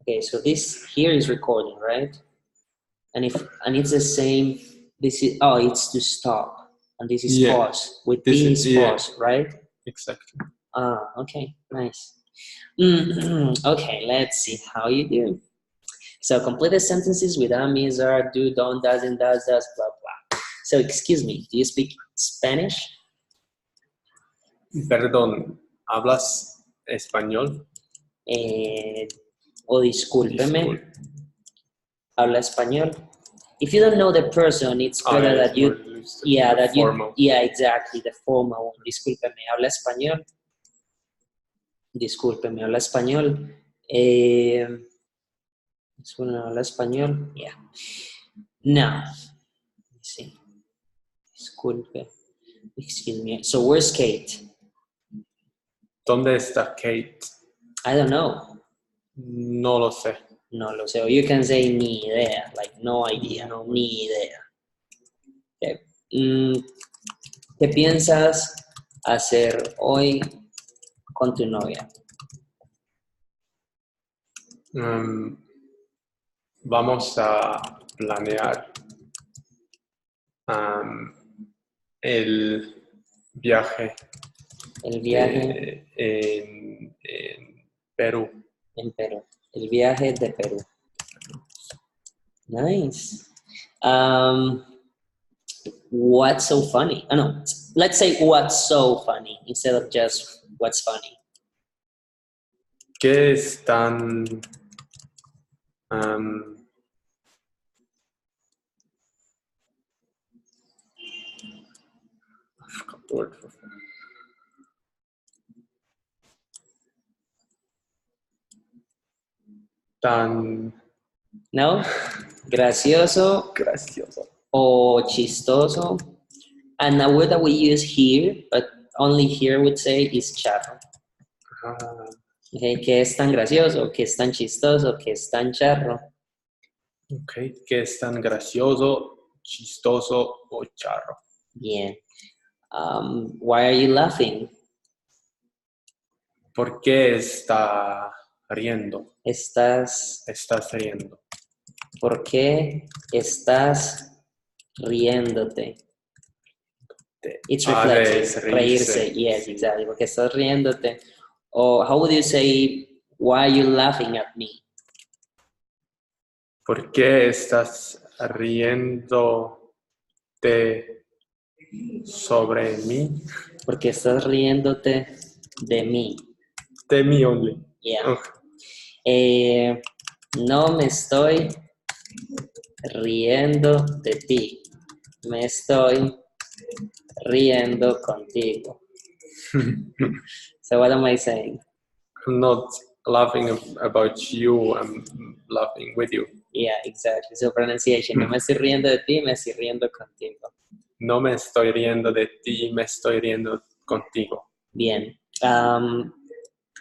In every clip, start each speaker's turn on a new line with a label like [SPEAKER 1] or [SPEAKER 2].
[SPEAKER 1] Okay, so this here is recording, right? And it's the same. This is it's to stop, and this is pause. With this pause, right?
[SPEAKER 2] Exactly.
[SPEAKER 1] Ah, okay, nice. Okay, let's see how you do. So complete the sentences with am, is, are, do, don't, doesn't, does, blah, blah. So excuse me, do you speak Spanish?
[SPEAKER 2] Perdón, ¿hablas español?
[SPEAKER 1] O discúlpeme, habla español. If you don't know the person, it's better that you, exactly, the formal one. Discúlpeme, habla español. Discúlpeme, habla español. Habla español. Yeah. Now, let's see. Disculpe. Excuse me. So where's Kate?
[SPEAKER 2] ¿Dónde está Kate?
[SPEAKER 1] I don't know.
[SPEAKER 2] No lo sé.
[SPEAKER 1] No lo sé. Or you can say ni idea, like no idea, no, ni idea. Okay. ¿Qué piensas hacer hoy con tu novia?
[SPEAKER 2] Vamos a planear el viaje.
[SPEAKER 1] El viaje
[SPEAKER 2] en Perú.
[SPEAKER 1] En Perú. El viaje de Perú. Nice. What's so funny? Oh, no, let's say what's so funny instead of just what's funny.
[SPEAKER 2] ¿Qué es tan
[SPEAKER 1] ¿No? Gracioso.
[SPEAKER 2] Gracioso.
[SPEAKER 1] O chistoso. And a word that we use here, but only here would say is charro. Okay, que es tan gracioso, que es tan chistoso, que es tan charro.
[SPEAKER 2] Okay, que es tan gracioso, chistoso o charro.
[SPEAKER 1] Bien. Why are you laughing?
[SPEAKER 2] ¿Por qué está riendo?
[SPEAKER 1] Estás
[SPEAKER 2] riendo.
[SPEAKER 1] ¿Por qué estás riéndote? It's reflexive. Reírse. Yes, exactly. Porque estás riéndote. Or how would you say, why are you laughing at me?
[SPEAKER 2] ¿Por qué estás riéndote sobre mí?
[SPEAKER 1] Porque estás riéndote de mí.
[SPEAKER 2] De mí only.
[SPEAKER 1] Yeah. No me estoy riendo de ti. Me estoy riendo contigo. So what am I saying?
[SPEAKER 2] I'm not laughing about you, I'm laughing with you.
[SPEAKER 1] Yeah, exactly. So pronunciation. No me estoy riendo de ti, me estoy riendo contigo.
[SPEAKER 2] No me estoy riendo de ti, me estoy riendo contigo.
[SPEAKER 1] Bien.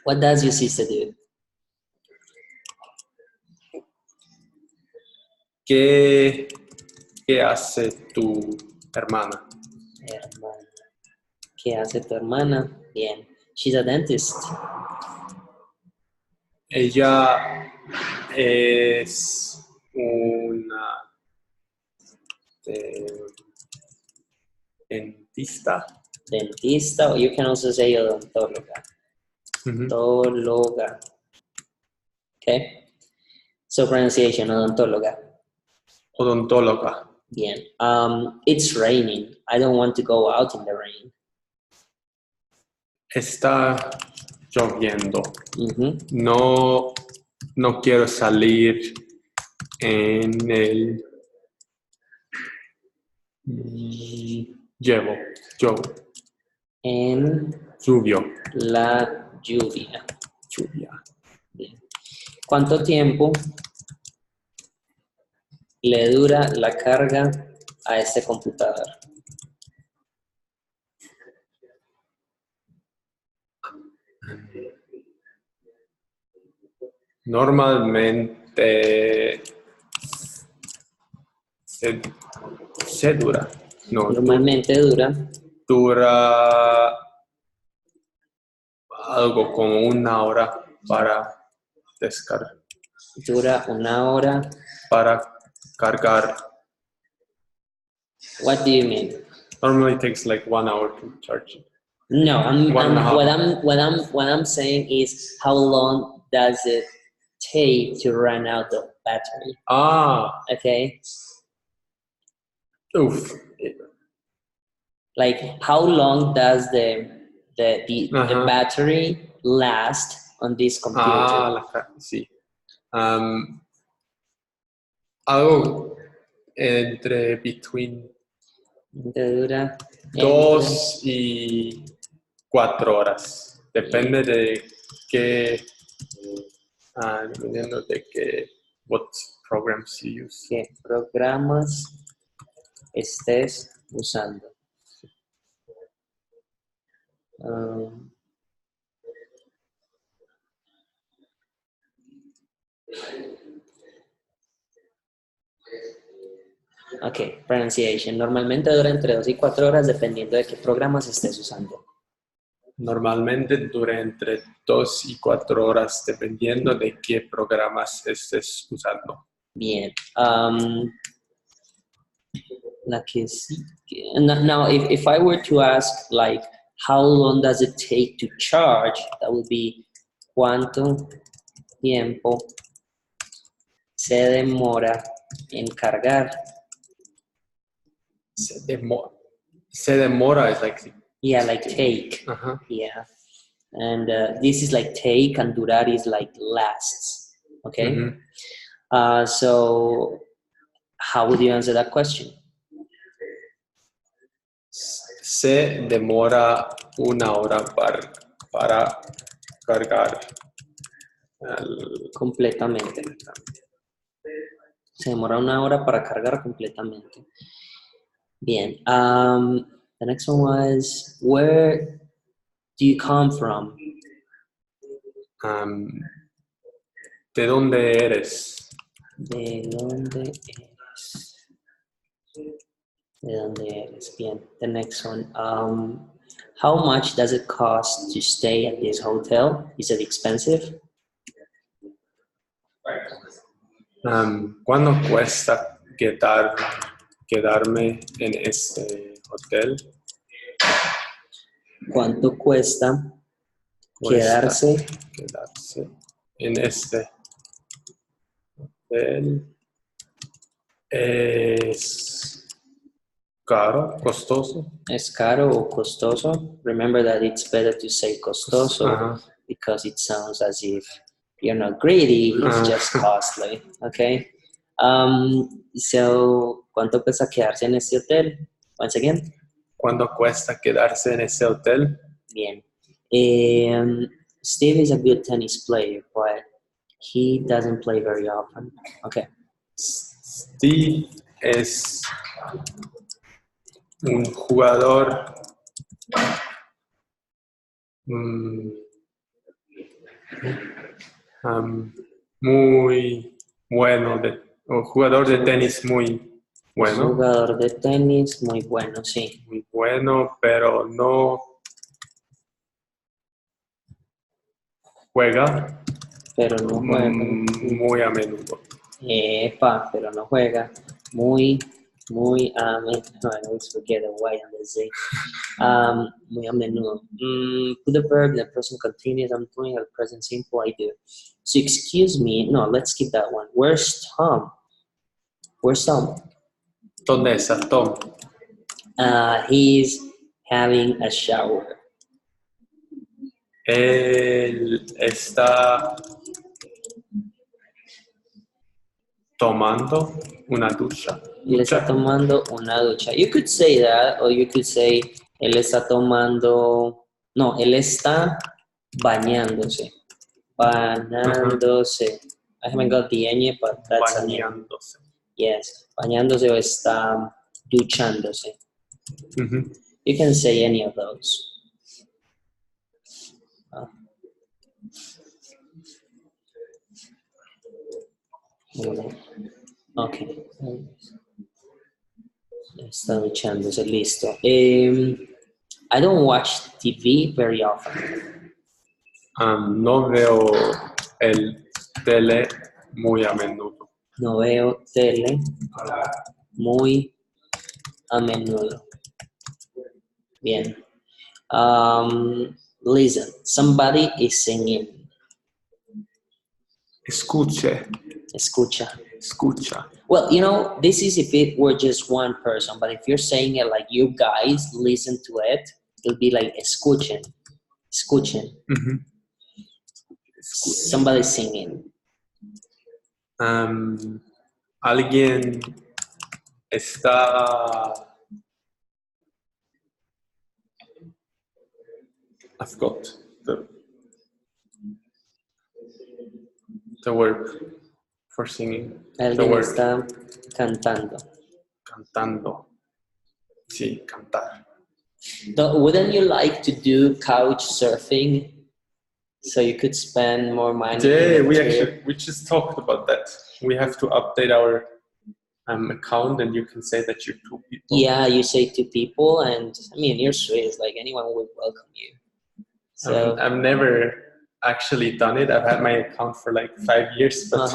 [SPEAKER 1] What does your sister do?
[SPEAKER 2] ¿Qué hace tu hermana?
[SPEAKER 1] ¿Qué hace tu hermana? Bien. She's a dentist.
[SPEAKER 2] Ella es una dentista.
[SPEAKER 1] Dentista, or you can also say odontóloga. Odontóloga. Okay. So pronunciation, odontóloga.
[SPEAKER 2] Odontóloga.
[SPEAKER 1] Bien. It's raining. I don't want to go out in the rain.
[SPEAKER 2] Está lloviendo. No quiero salir en el
[SPEAKER 1] En la lluvia. Bien. ¿Cuánto tiempo le dura la carga a este computador?
[SPEAKER 2] Normalmente se dura. No,
[SPEAKER 1] Normalmente
[SPEAKER 2] dura algo como 1 hora para descargar.
[SPEAKER 1] Dura una hora.
[SPEAKER 2] Para cargar.
[SPEAKER 1] What do you mean?
[SPEAKER 2] Normally it takes like 1 hour to charge it.
[SPEAKER 1] No,
[SPEAKER 2] What
[SPEAKER 1] I'm saying is how long does it take to run out the battery? Okay.
[SPEAKER 2] Oof.
[SPEAKER 1] Like how long does the battery last on this computer?
[SPEAKER 2] Sí. Algo between
[SPEAKER 1] Dura
[SPEAKER 2] 2 y 4 horas. Depende de qué, dependiendo de qué, what programs you use.
[SPEAKER 1] ¿Qué programas estés usando? Ok, pronunciation. Normalmente dura entre 2 y 4 horas dependiendo de qué programas estés usando.
[SPEAKER 2] Normalmente dura entre 2 y 4 horas dependiendo de qué programas estés usando.
[SPEAKER 1] Bien. Now, if I were to ask, like, how long does it take to charge? That would be ¿cuánto tiempo se demora en cargar?
[SPEAKER 2] Se demora is like...
[SPEAKER 1] Yeah, like take. Yeah. And this is like take, and durar is like lasts. Okay? So how would you answer that question?
[SPEAKER 2] Se demora 1 hora para cargar.
[SPEAKER 1] Completamente. Se demora 1 hora para cargar completamente. Bien. The next one was, where do you come from?
[SPEAKER 2] ¿De dónde eres?
[SPEAKER 1] ¿De dónde eres? ¿De dónde eres? Bien. The next one. How much does it cost to stay at this hotel? Is it expensive?
[SPEAKER 2] ¿Cuánto cuesta quedarme en este hotel?
[SPEAKER 1] ¿Cuánto cuesta quedarse
[SPEAKER 2] en este hotel? ¿Es caro, costoso?
[SPEAKER 1] ¿Es caro o costoso? Remember that it's better to say costoso because it sounds as if you're not greedy, it's just costly, okay? So, ¿cuánto cuesta quedarse en este hotel? Once again.
[SPEAKER 2] ¿Cuánto cuesta quedarse en este hotel?
[SPEAKER 1] Bien. Steve is a good tennis player, but he doesn't play very often. Okay.
[SPEAKER 2] Steve es un jugador muy bueno, un jugador de tenis muy bueno.
[SPEAKER 1] Un jugador de tenis muy bueno, sí.
[SPEAKER 2] Muy bueno, pero no juega.
[SPEAKER 1] Pero no juega.
[SPEAKER 2] Muy a menudo.
[SPEAKER 1] Pero no juega muy a menudo. No, I always forget the Y on the Z. Muy a menudo. Put the verb in the present continuous. I'm doing a present simple. I do. So excuse me. No, let's skip that one. Where's Tom? Where's Tom?
[SPEAKER 2] ¿Dónde está Tom?
[SPEAKER 1] He's having a shower.
[SPEAKER 2] Él está tomando una ducha.
[SPEAKER 1] Él está tomando una ducha. You could say that, or you could say, él está tomando... No, él está bañándose. Bañándose. I haven't got the N yet, but that's a name.
[SPEAKER 2] Bañándose.
[SPEAKER 1] Yes, bañándose o está duchándose. You can say any of those. Okay. Está duchándose, listo. I don't watch TV very often.
[SPEAKER 2] No veo el tele muy a menudo.
[SPEAKER 1] No veo tele muy a menudo. Bien. Listen, somebody is singing.
[SPEAKER 2] Escuche.
[SPEAKER 1] Escucha.
[SPEAKER 2] Escucha.
[SPEAKER 1] Well, you know, this is if it were just one person, but if you're saying it like you guys listen to it, it'll be like escuchen. Escuchen.
[SPEAKER 2] Mm-hmm.
[SPEAKER 1] Somebody singing.
[SPEAKER 2] Alguien está... I've got the word for singing.
[SPEAKER 1] Alguien está cantando.
[SPEAKER 2] Cantando. Sí, cantar.
[SPEAKER 1] Wouldn't you like to do couch surfing so you could spend more money?
[SPEAKER 2] Yeah, we just talked about that. We have to update our account, and you can say that you're 2 people.
[SPEAKER 1] Yeah, you say 2 people, and I mean, you're Swiss, like anyone would welcome you. So
[SPEAKER 2] I've never actually done it. I've had my account for like 5 years, but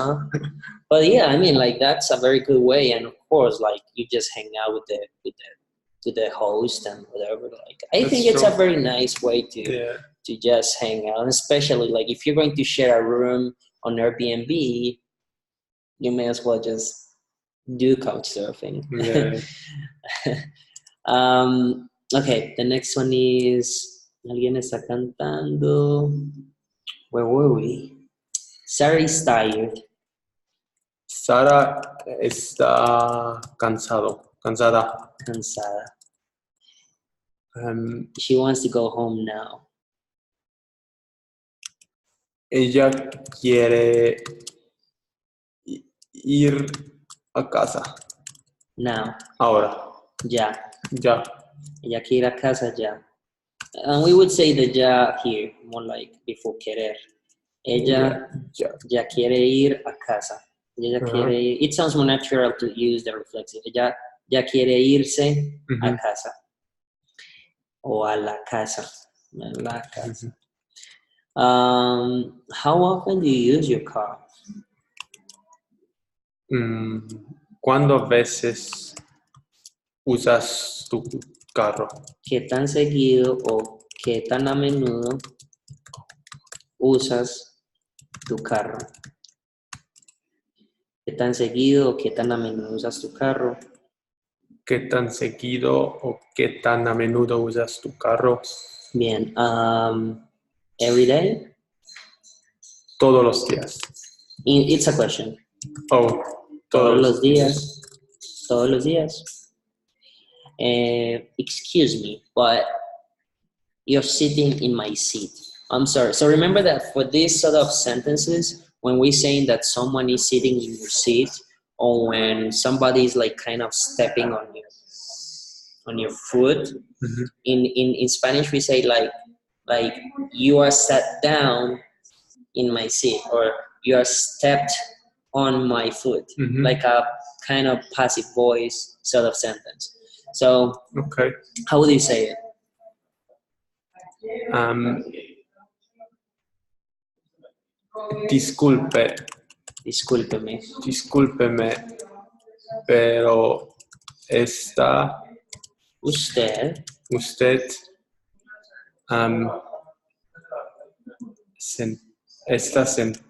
[SPEAKER 1] but yeah, I mean, like that's a very good way, and of course, like you just hang out with the host and whatever. Like I think it's a very nice way to just hang out, and especially like if you're going to share a room on Airbnb, you may as well just do couch surfing.
[SPEAKER 2] Yeah.
[SPEAKER 1] Okay, the next one is alguien está cantando. Where were we? Sarah is tired.
[SPEAKER 2] Sara está cansada.
[SPEAKER 1] Cansada. She wants to go home now.
[SPEAKER 2] Ella quiere ir a casa.
[SPEAKER 1] Now.
[SPEAKER 2] Ahora.
[SPEAKER 1] Ya. Ella quiere ir a casa ya. And we would say the ya here, more like before querer. Ella ya quiere ir a casa. Ella quiere ir. It sounds more natural to use the reflexive. Ella ya quiere irse a casa. O a la casa. La casa. How often do you use your car?
[SPEAKER 2] ¿Cuándo veces usas tu carro?
[SPEAKER 1] ¿Qué tan seguido o qué tan a menudo usas tu carro? ¿Qué tan seguido o qué tan a menudo usas tu carro?
[SPEAKER 2] ¿Qué tan seguido o qué tan a menudo usas tu carro?
[SPEAKER 1] Bien. Every day?
[SPEAKER 2] Todos los días.
[SPEAKER 1] It's a question.
[SPEAKER 2] Oh,
[SPEAKER 1] todos los días. Todos los días. Excuse me, but you're sitting in my seat. I'm sorry. So remember that for these sort of sentences, when we're saying that someone is sitting in your seat, or when somebody is like kind of stepping on your foot, in Spanish we say like you are sat down in my seat, or you are stepped on my foot, like a kind of passive voice sort of sentence. So, how would you say it?
[SPEAKER 2] Discúlpeme, pero está
[SPEAKER 1] usted
[SPEAKER 2] está
[SPEAKER 1] sentado.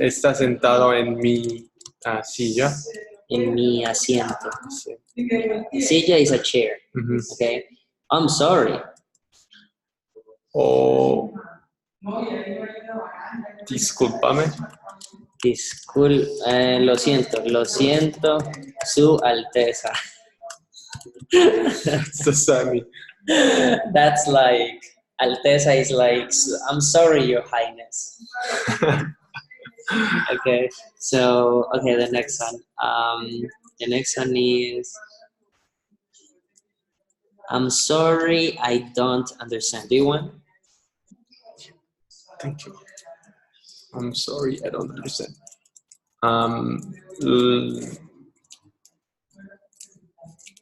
[SPEAKER 2] Está sentado en mi silla.
[SPEAKER 1] En mi asiento. Silla is a chair. Okay. I'm sorry.
[SPEAKER 2] O discúlpame.
[SPEAKER 1] Lo siento, Su Alteza. That's like, Alteza is like, I'm sorry, Your Highness. Okay, so, the next one. The next one is, I'm sorry, I don't understand. Do you want?
[SPEAKER 2] Thank you. I'm sorry, I don't understand.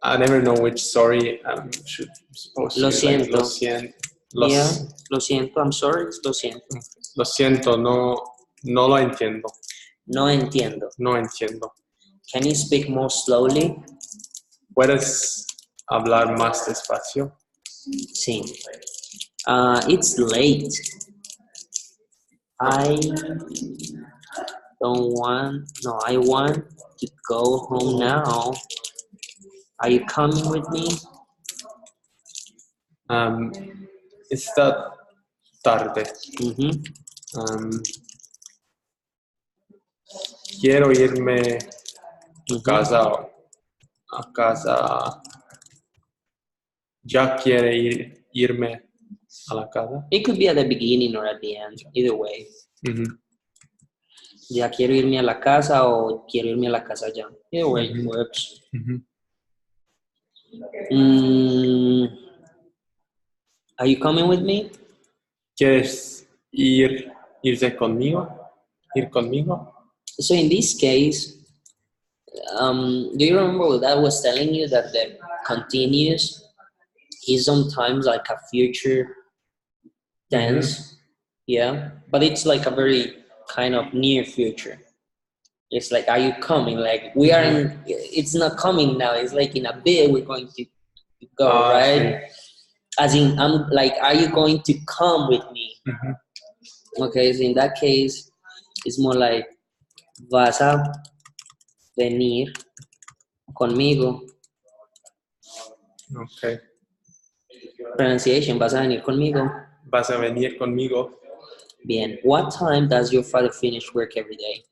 [SPEAKER 2] I never know which sorry should supposed to
[SPEAKER 1] Lo
[SPEAKER 2] be
[SPEAKER 1] siento.
[SPEAKER 2] Like,
[SPEAKER 1] Yeah, lo siento, I'm sorry, lo siento.
[SPEAKER 2] Lo siento, no lo entiendo.
[SPEAKER 1] No entiendo.
[SPEAKER 2] No entiendo.
[SPEAKER 1] Can you speak more slowly?
[SPEAKER 2] ¿Puedes hablar más despacio?
[SPEAKER 1] Sí. It's late. I want to go home now. Are you coming with me?
[SPEAKER 2] Está tarde. Quiero irme a casa. ¿Ya quiere irme a la casa?
[SPEAKER 1] It could be at the beginning or at the end, either way. Ya quiero irme a la casa o quiero irme a la casa ya. Either way works. Are you coming with me?
[SPEAKER 2] ¿Quieres irse conmigo? ¿Ir conmigo?
[SPEAKER 1] So in this case, do you remember what I was telling you, that the continuous is sometimes like a future tense? Yeah, but it's like a very kind of near future. It's like, are you coming? Like we are in, it's not coming now. It's like in a bit we're going to go, right? As in, I'm like, are you going to come with me? Okay, so in that case, it's more like, vas a venir conmigo.
[SPEAKER 2] Okay.
[SPEAKER 1] Pronunciation, vas a venir conmigo.
[SPEAKER 2] Vas a venir conmigo.
[SPEAKER 1] Bien. What time does your father finish work every day?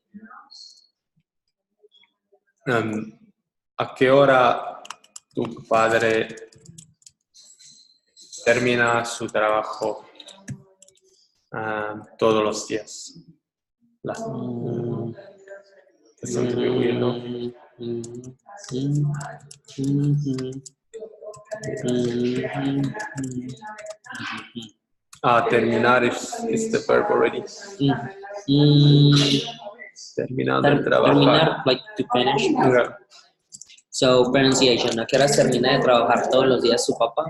[SPEAKER 2] ¿A qué hora tu padre termina su trabajo todos los días? It's something weird, ¿no? Terminar is the verb already. Terminar el trabajo.
[SPEAKER 1] Terminar, like to finish.
[SPEAKER 2] Okay.
[SPEAKER 1] So, pronunciation. ¿A qué horas termina de trabajar todos los días su papá?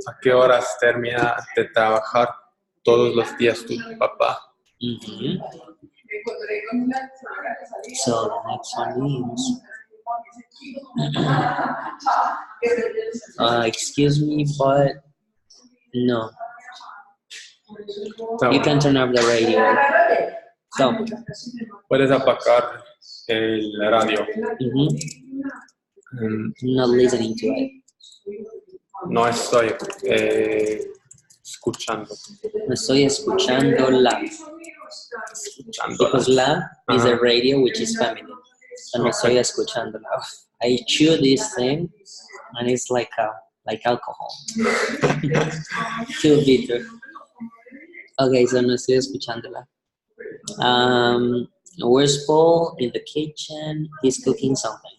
[SPEAKER 2] ¿A qué horas termina de trabajar todos los días tu papá?
[SPEAKER 1] So, the next one is... excuse me, but... No. You can turn off the radio. So.
[SPEAKER 2] Puedes apagar el radio.
[SPEAKER 1] Not listening to it.
[SPEAKER 2] No estoy escuchando.
[SPEAKER 1] No estoy escuchándola. Because la is a radio, which is feminine. So no estoy escuchándola. I chew this thing, and it's like alcohol. Too bitter. Okay, so no estoy escuchándola. Where's Paul? In the kitchen. He's cooking something.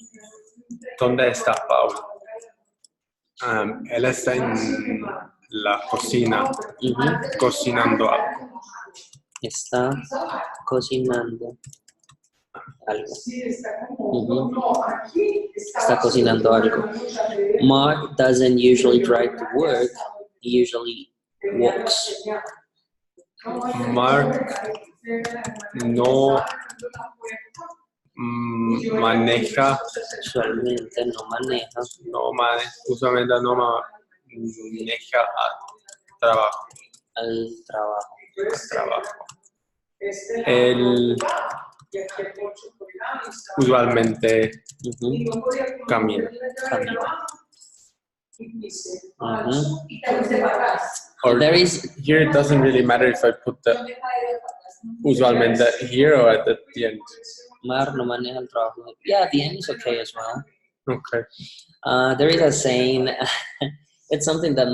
[SPEAKER 2] ¿Dónde está Paul? Él está en la cocina, cocinando algo.
[SPEAKER 1] Está cocinando algo. Está cocinando algo. Mark doesn't usually drive to work. He usually walks.
[SPEAKER 2] Mark no maneja.
[SPEAKER 1] Usualmente no maneja.
[SPEAKER 2] Usualmente no maneja al trabajo. Él usualmente camina. Or there is, here it doesn't really matter if I put the usualmente here or at the end.
[SPEAKER 1] Mar no maneja el trabajo. Yeah, at the end is okay as well.
[SPEAKER 2] Okay.
[SPEAKER 1] There is a saying, it's something that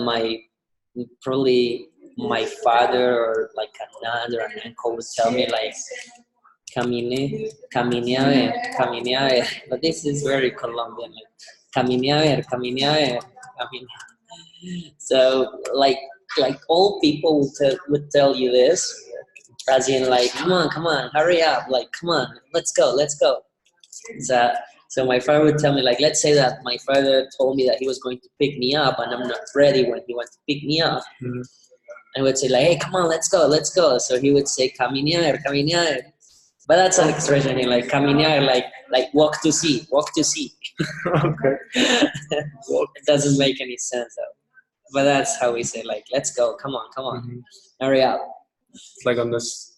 [SPEAKER 1] probably my father or like an aunt or an uncle would tell me, like, camine a ver. But this is very Colombian. Like, camine a ver, camine a ver. So, like old people would tell you this, as in, like, come on, hurry up, like, come on, let's go. So my father would tell me, like, let's say that my father told me that he was going to pick me up and I'm not ready when he went to pick me up. and would say like, hey, come on, let's go. So he would say caminar. But that's an expression in like caminar, like walk to see.
[SPEAKER 2] Okay.
[SPEAKER 1] It doesn't make any sense though. But that's how we say like, let's go, come on,
[SPEAKER 2] Mm-hmm.
[SPEAKER 1] hurry up.
[SPEAKER 2] It's like on this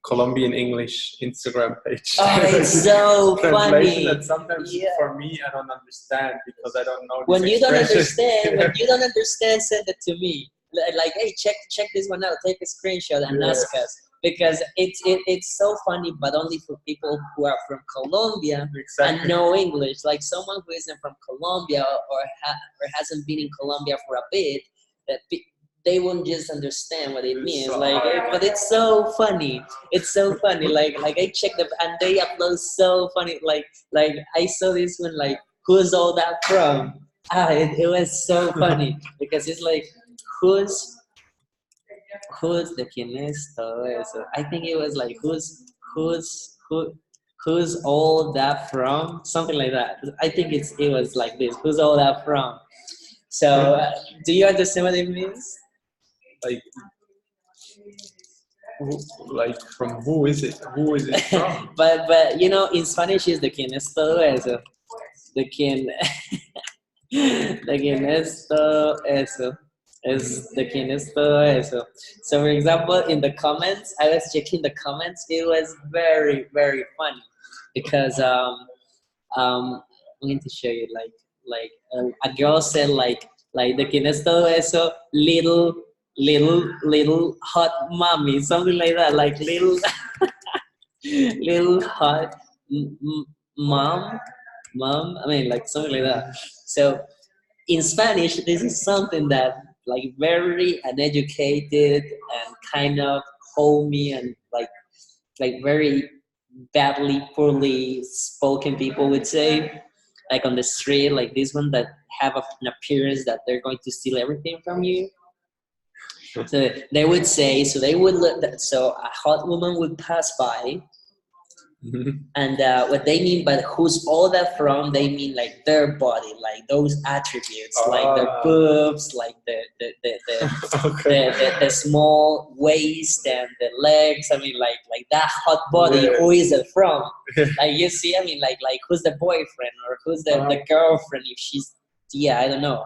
[SPEAKER 2] Colombian English Instagram page.
[SPEAKER 1] Oh, it's so
[SPEAKER 2] Translation
[SPEAKER 1] funny.
[SPEAKER 2] that sometimes for me I don't understand because I don't know.
[SPEAKER 1] When you don't understand,
[SPEAKER 2] Yeah.
[SPEAKER 1] send it to me. Like, hey, check this one out. Take a screenshot and ask us, because it's so funny, but only for people who are from Colombia and know English. Like someone who isn't from Colombia or hasn't been in Colombia for a bit, they won't just understand what it means. But it's so funny. It's so funny. Like I checked them and they upload so funny. Like I saw this one. Like, who's all that from? It was so funny because it's like, who's de quién es todo eso. I think it was like who's all that from, something like that. I think it was like this. Who's all that from? So do you understand what it means?
[SPEAKER 2] Like from who is it? Who is it from?
[SPEAKER 1] but you know, in Spanish is de quién es todo eso. De quién es todo eso. Es de quién es todo eso. So for example, in the comments, I was checking the comments. It was very, very funny because I'm going to show you like a girl said like de quién es todo eso, little hot mommy, something like that, like little little hot mom, I mean, like something like that. So in Spanish, this is something that like very uneducated and kind of homey and like very badly, poorly spoken people would say, like on the street, like this one that have an appearance that they're going to steal everything from you. So they would say, so a hot woman would pass by. Mm-hmm. And what they mean by who's all that from, they mean like their body, like those attributes, like their boobs, like the small waist and the legs. I mean, like that hot body. Yeah. Who is it from? Like, you see, I mean, like who's the boyfriend or who's the girlfriend? If she's, I don't know.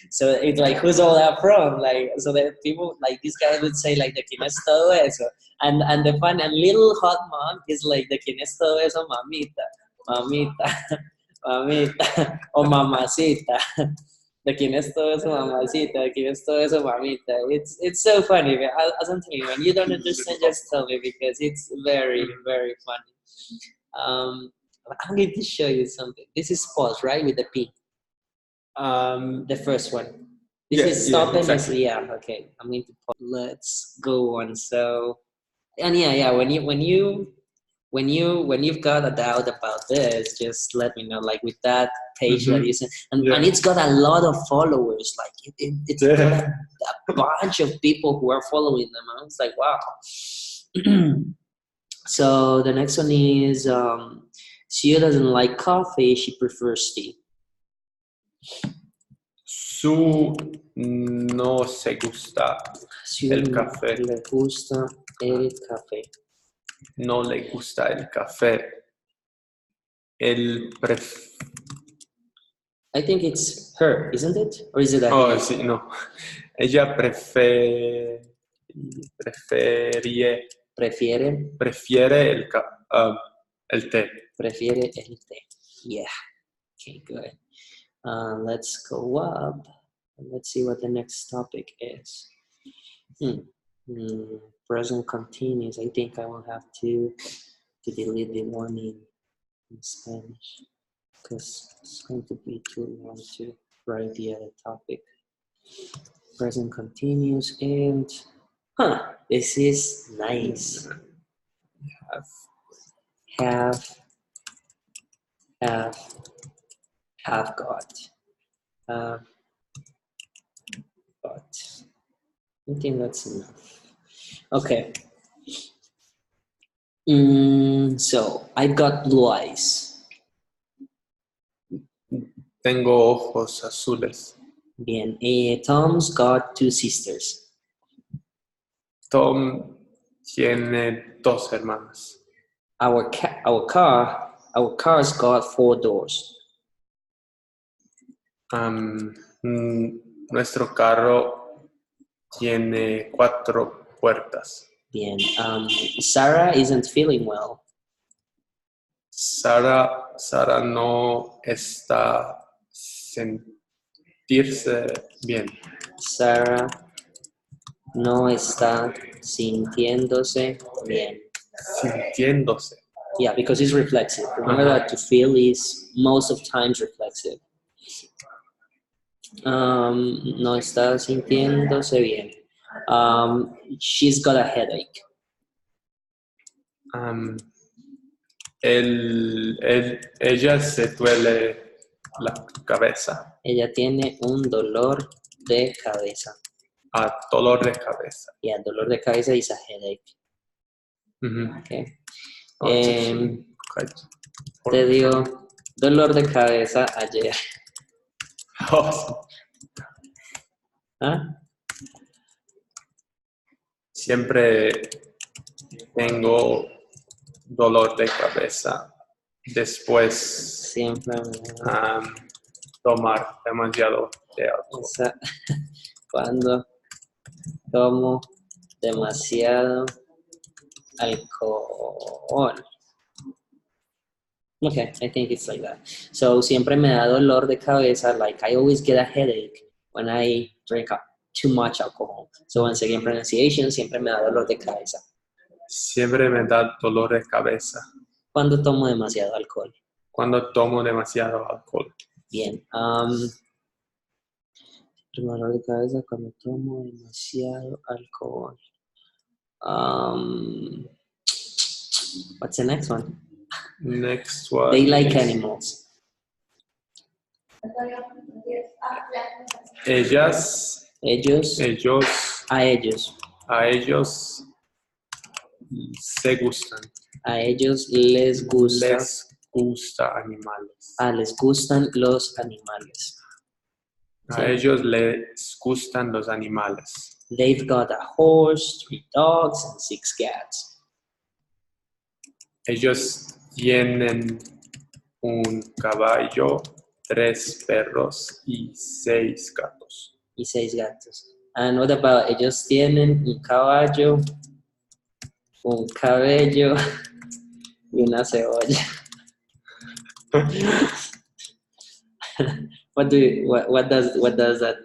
[SPEAKER 1] So it's like, who's all that from? Like, so that people, like this guy would say like, de quién es todo eso? And the fun and little hot mom is like, de quién es todo eso, mamita, o mamacita. De quién es todo eso, mamacita, de quién es todo eso, mamita. It's so funny. As I'm telling you, when you don't understand, just tell me, because it's very, very funny. I'm going to show you something. This is pause, right? With the P. The first one. This is stop, exactly. Okay. I'm going to pause. Let's go on. So, and when you've got a doubt about this, just let me know. Like with that page that you sent, and it's got a lot of followers. Like it's got a bunch of people who are following them. I was like, wow. So the next one is Sue doesn't like coffee. She prefers tea.
[SPEAKER 2] Su no se gusta el café.
[SPEAKER 1] Le gusta el café.
[SPEAKER 2] No le gusta el café.
[SPEAKER 1] I think it's her, isn't it? Or is it a
[SPEAKER 2] he? Sí, no. Ella prefiere el té.
[SPEAKER 1] Prefiere el té. Yeah. Okay, good. Let's go up and let's see what the next topic is. Present continuous. I think I will have to delete the one in Spanish because it's going to be too long to write the other topic. Present continuous and this is nice. Have got. But I think that's enough. Okay. So I've got blue eyes.
[SPEAKER 2] Tengo ojos azules.
[SPEAKER 1] Bien. Tom's got two sisters.
[SPEAKER 2] Tom tiene 2 hermanas.
[SPEAKER 1] Our car's got 4 doors.
[SPEAKER 2] Nuestro carro tiene 4 puertas.
[SPEAKER 1] Bien. Sarah isn't feeling well.
[SPEAKER 2] Sara no está sentirse bien.
[SPEAKER 1] Sarah no está sintiéndose bien.
[SPEAKER 2] Sintiéndose.
[SPEAKER 1] Yeah, because it's reflexive. Remember that to feel is most of times reflexive. No está sintiéndose bien. She's got a headache.
[SPEAKER 2] Ella se duele la cabeza.
[SPEAKER 1] Ella tiene un dolor de cabeza.
[SPEAKER 2] Dolor de cabeza.
[SPEAKER 1] Yeah, dolor de cabeza is a headache. Okay. Te dio dolor de cabeza ayer. ¿Ah?
[SPEAKER 2] Siempre tengo dolor de cabeza después
[SPEAKER 1] Siempre
[SPEAKER 2] tomar demasiado de alcohol.
[SPEAKER 1] Cuando tomo demasiado alcohol. Okay, I think it's like that. So siempre me da dolor de cabeza, like I always get a headache when I drink too much alcohol. So once again, pronunciation, siempre me da dolor de cabeza.
[SPEAKER 2] Siempre me da dolor de cabeza.
[SPEAKER 1] Cuando tomo demasiado alcohol.
[SPEAKER 2] Cuando tomo demasiado alcohol.
[SPEAKER 1] Bien. Dolor de cabeza cuando tomo demasiado alcohol. What's the next one?
[SPEAKER 2] Next one.
[SPEAKER 1] They like animals.
[SPEAKER 2] Ellos.
[SPEAKER 1] A ellos.
[SPEAKER 2] Se gustan.
[SPEAKER 1] A ellos les gusta.
[SPEAKER 2] Les gusta animales.
[SPEAKER 1] Les gustan los animales.
[SPEAKER 2] A ellos les gustan los animales.
[SPEAKER 1] They've got a horse, 3 dogs, and 6 cats.
[SPEAKER 2] Ellos tienen un caballo, 3 perros y 6 gatos.
[SPEAKER 1] Y 6 gatos. And what about ellos tienen un caballo, un cabello y una cebolla? What does that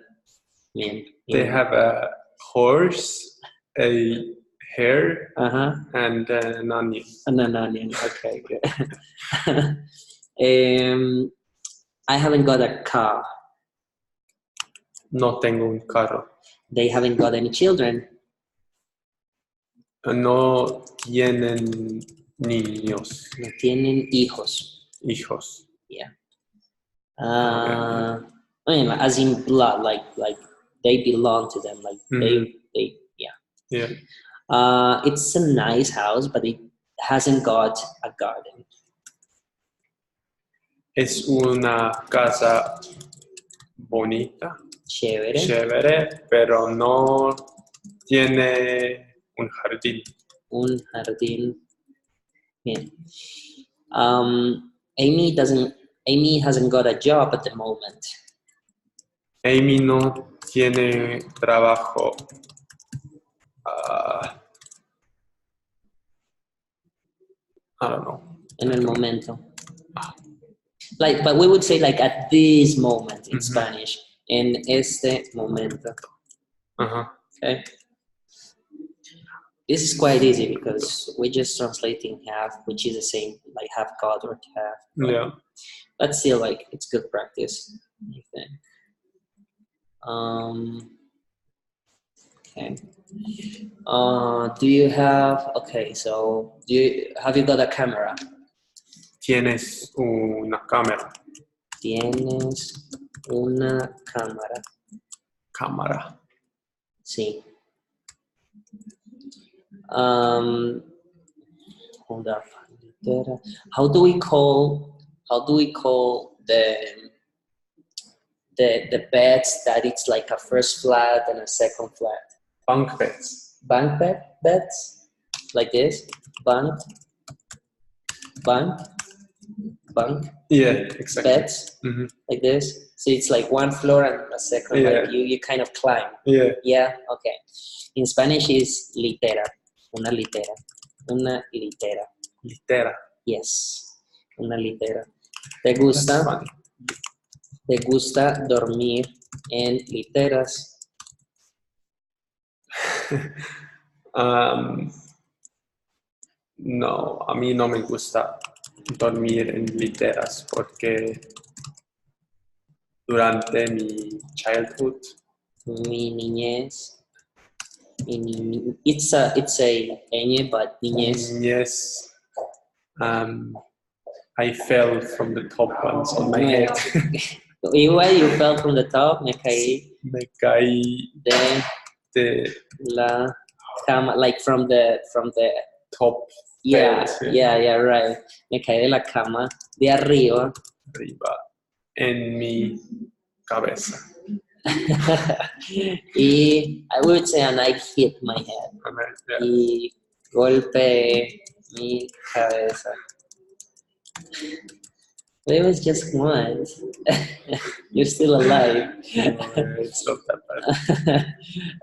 [SPEAKER 1] mean?
[SPEAKER 2] They have a horse, a hare, and an onion.
[SPEAKER 1] And an onion. Okay, good. I haven't got a car.
[SPEAKER 2] No tengo un carro.
[SPEAKER 1] They haven't got any children.
[SPEAKER 2] No tienen niños.
[SPEAKER 1] No tienen hijos.
[SPEAKER 2] Hijos.
[SPEAKER 1] Yeah. I mean, as in blood, like they belong to them, like they.
[SPEAKER 2] Yeah.
[SPEAKER 1] It's a nice house, but it hasn't got a garden.
[SPEAKER 2] Es una casa bonita. Chévere, pero no tiene un jardín.
[SPEAKER 1] Un jardín. Bien. Amy hasn't got a job at the moment.
[SPEAKER 2] Amy no tiene trabajo. I don't know.
[SPEAKER 1] En el momento. Like, but we would say like at this moment in Spanish. En este momento. Okay. This is quite easy because we're just translating have, which is the same, like have got or have.
[SPEAKER 2] Yeah.
[SPEAKER 1] But still, like, it's good practice, I think. Okay. Do you have, okay, so have you got a camera?
[SPEAKER 2] Tienes una cámara.
[SPEAKER 1] Tienes una cámara.
[SPEAKER 2] Cámara.
[SPEAKER 1] Sí. Hold up. How do we call the beds that it's like a first flat and a second flat?
[SPEAKER 2] Bunk beds.
[SPEAKER 1] Bank beds, like this. Bank.
[SPEAKER 2] Yeah, exactly.
[SPEAKER 1] Beds, like this. So it's like one floor and a second, like you kind of climb.
[SPEAKER 2] Yeah.
[SPEAKER 1] Yeah, okay. In Spanish is litera. Una litera. Una litera.
[SPEAKER 2] Litera.
[SPEAKER 1] Yes, una litera. ¿Te gusta dormir en literas?
[SPEAKER 2] No, a mí no me gusta dormir en literas porque durante mi childhood,
[SPEAKER 1] Mi niñez. It's a ñ, but niñez.
[SPEAKER 2] I fell from the top once on my head.
[SPEAKER 1] Igual, you fell from the top, me caí.
[SPEAKER 2] Me caí
[SPEAKER 1] de la cama, like from the
[SPEAKER 2] top.
[SPEAKER 1] Yeah, right. Me caí de la cama de arriba.
[SPEAKER 2] En mi cabeza.
[SPEAKER 1] Y I would say, and I hit my head.
[SPEAKER 2] Yeah.
[SPEAKER 1] Y golpeé mi cabeza. But it was just once. You're still alive.
[SPEAKER 2] It's not that bad.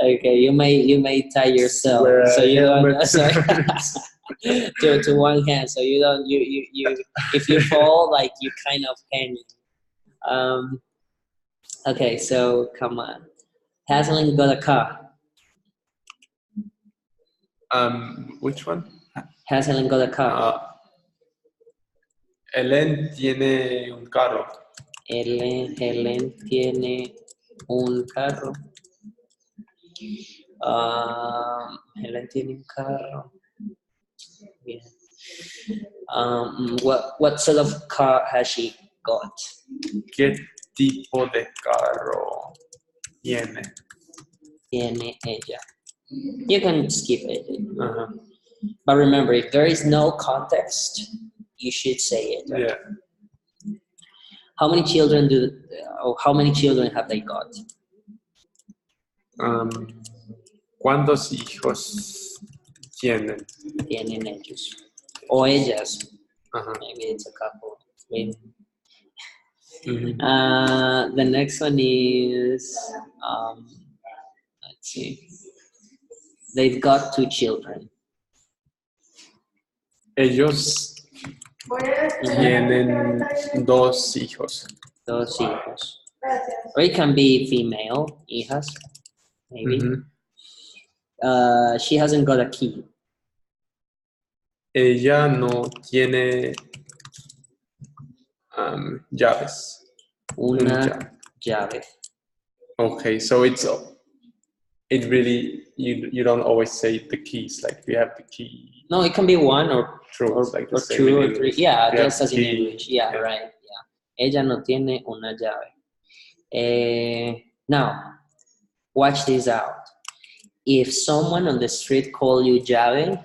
[SPEAKER 1] Okay, you may tie yourself so you don't to one hand, so you don't you if you fall, like you kind of hanging. Okay, so come on. Hasn't got a car.
[SPEAKER 2] Which one?
[SPEAKER 1] Hasn't got a car.
[SPEAKER 2] Helen tiene un carro.
[SPEAKER 1] Helen tiene un carro. Helen tiene un carro. Yeah. What sort of car has she got?
[SPEAKER 2] ¿Qué tipo de carro tiene?
[SPEAKER 1] Tiene ella. You can skip it. But remember, if there is no context, you should say it. Right?
[SPEAKER 2] Yeah.
[SPEAKER 1] How many children have they got?
[SPEAKER 2] ¿Cuántos hijos tienen?
[SPEAKER 1] Tienen ellos. O ellas. Maybe it's a couple. The next one is, let's see. They've got 2 children.
[SPEAKER 2] Ellos tienen 2 hijos.
[SPEAKER 1] 2 hijos. Or it can be female, hijas, maybe. She hasn't got a key.
[SPEAKER 2] Ella no tiene llaves.
[SPEAKER 1] Una llave.
[SPEAKER 2] Okay, so it really, you don't always say the keys, like we have the key.
[SPEAKER 1] No, it can be 1 or 2 or 3. Yeah, just as in English. Yeah, right. Yeah. Ella no tiene una llave. Now, watch this out. If someone on the street call you llave,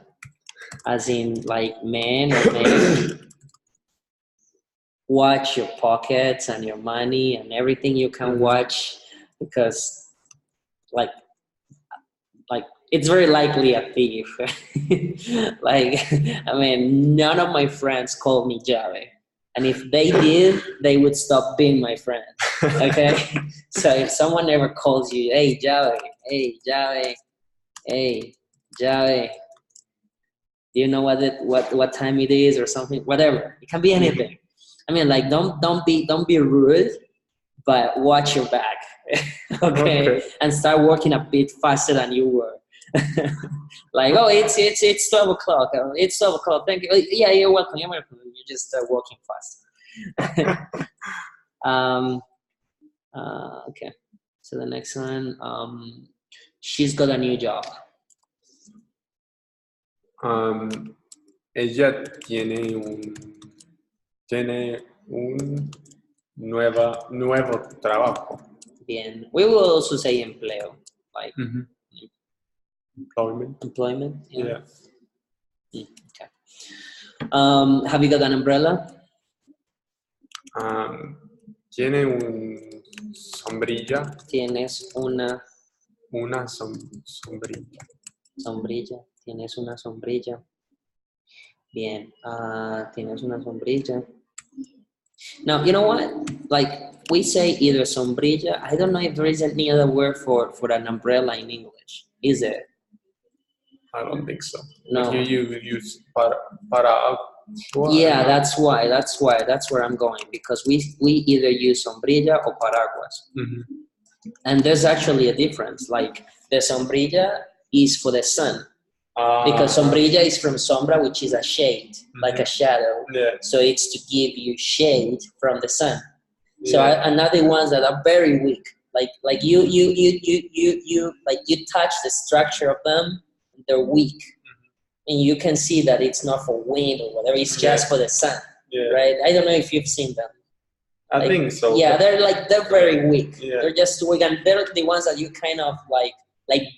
[SPEAKER 1] as in like man or man, watch your pockets and your money and everything you can watch, because like it's very likely a thief. Like, I mean, none of my friends called me llave. And if they did, they would stop being my friends. Okay? So if someone ever calls you, hey, llave, hey, llave, hey, llave, do you know what time it is or something? Whatever. It can be anything. I mean, like, don't be rude, but watch your back. Okay? And start working a bit faster than you were. Like, oh, it's 12 o'clock. It's 12 o'clock. Thank you. Yeah, you're welcome. You're welcome. You just working fast. Okay. So the next one, she's got a new job.
[SPEAKER 2] Ella tiene un nuevo trabajo.
[SPEAKER 1] Bien. We will also say empleo, like employment. Yeah. Okay. Have you got an umbrella?
[SPEAKER 2] Tiene un sombrilla.
[SPEAKER 1] Tienes una
[SPEAKER 2] sombrilla.
[SPEAKER 1] Sombrilla. Tienes una sombrilla. Bien. Tienes una sombrilla. Now, you know what? Like, we say either sombrilla. I don't know if there is any other word for an umbrella in English. Is there?
[SPEAKER 2] I don't think so.
[SPEAKER 1] No.
[SPEAKER 2] But you use para.
[SPEAKER 1] Yeah, that's why. That's where I'm going, because we either use sombrilla or paraguas. And there's actually a difference. Like, the sombrilla is for the sun. Because sombrilla is from sombra, which is a shade, like a shadow.
[SPEAKER 2] Yeah.
[SPEAKER 1] So it's to give you shade from the sun. So another ones that are very weak, like you touch the structure of them, they're weak, and you can see that it's not for wind or whatever. It's just for the sun, right? I don't know if you've seen them.
[SPEAKER 2] I think so.
[SPEAKER 1] Yeah, they're very weak.
[SPEAKER 2] Yeah.
[SPEAKER 1] They're just weak, and they're the ones that you kind of like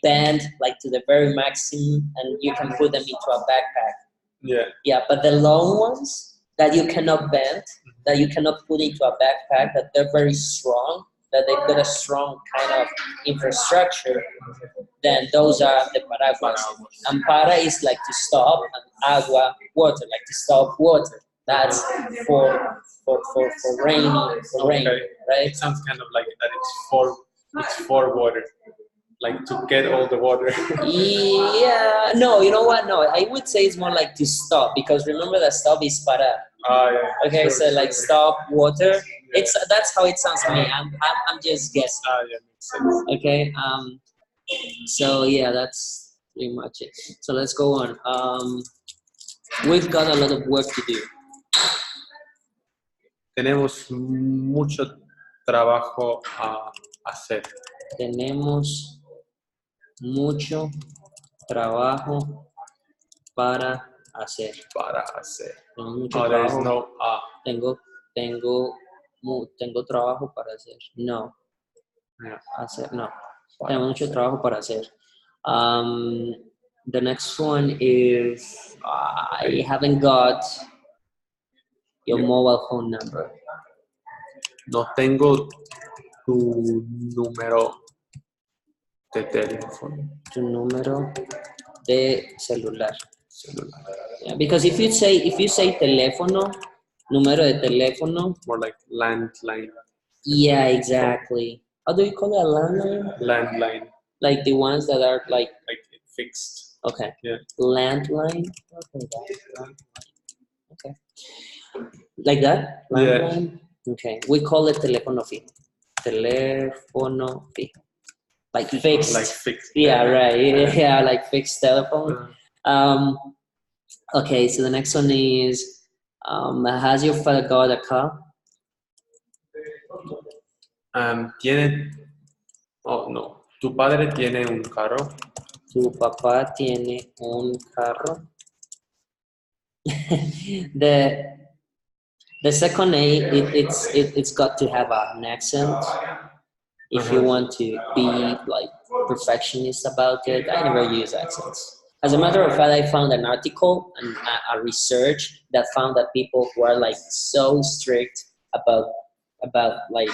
[SPEAKER 1] bend like to the very maximum, and you can put them into a backpack.
[SPEAKER 2] Yeah.
[SPEAKER 1] Yeah, but the long ones that you cannot bend, that you cannot put into a backpack, that they're very strong, that they've got a strong kind of infrastructure, then those are the paraguas. And para is like to stop, and agua, water, like to stop water. That's for rain,
[SPEAKER 2] Okay.
[SPEAKER 1] right?
[SPEAKER 2] It sounds kind of like that it's for water. Like to get all the water.
[SPEAKER 1] Yeah, no, you know what? No, I would say it's more like to stop, because remember that stop is para.
[SPEAKER 2] Yeah.
[SPEAKER 1] Okay,
[SPEAKER 2] Sure,
[SPEAKER 1] so like stop water. Yeah. That's how it sounds to me. I'm just guessing.
[SPEAKER 2] Yeah, makes sense.
[SPEAKER 1] Okay. So yeah, that's pretty much it. So let's go on. We've got a lot of work to do.
[SPEAKER 2] Tenemos mucho trabajo a hacer.
[SPEAKER 1] Tenemos mucho trabajo para hacer. Tengo mucho trabajo.
[SPEAKER 2] No.
[SPEAKER 1] Tengo trabajo para hacer. No.
[SPEAKER 2] Yeah.
[SPEAKER 1] Hacer. No. Tengo mucho trabajo para hacer. The next one is I haven't got your mobile phone number.
[SPEAKER 2] No tengo tu número de teléfono.
[SPEAKER 1] Tu número de celular. Yeah, because if you say teléfono, número de teléfono.
[SPEAKER 2] More like landline.
[SPEAKER 1] Yeah, exactly. How do you call it, a landline?
[SPEAKER 2] Landline.
[SPEAKER 1] Like the ones that are like
[SPEAKER 2] fixed.
[SPEAKER 1] Okay.
[SPEAKER 2] Yeah.
[SPEAKER 1] Landline. Okay. Like that? Landline? Yeah. Okay. We call it teléfono fijo. Teléfono fijo. Like fixed.
[SPEAKER 2] Like fixed.
[SPEAKER 1] Yeah, right. Yeah, like fixed telephone. Okay, so the next one is, has your father got a car?
[SPEAKER 2] No. ¿Tu padre tiene un carro?
[SPEAKER 1] ¿Tu papá tiene un carro? The second A, it's got to have an accent. If you want to be like perfectionist about it, I never use accents. As a matter of fact, I found an article and a research that found that people who are like so strict about like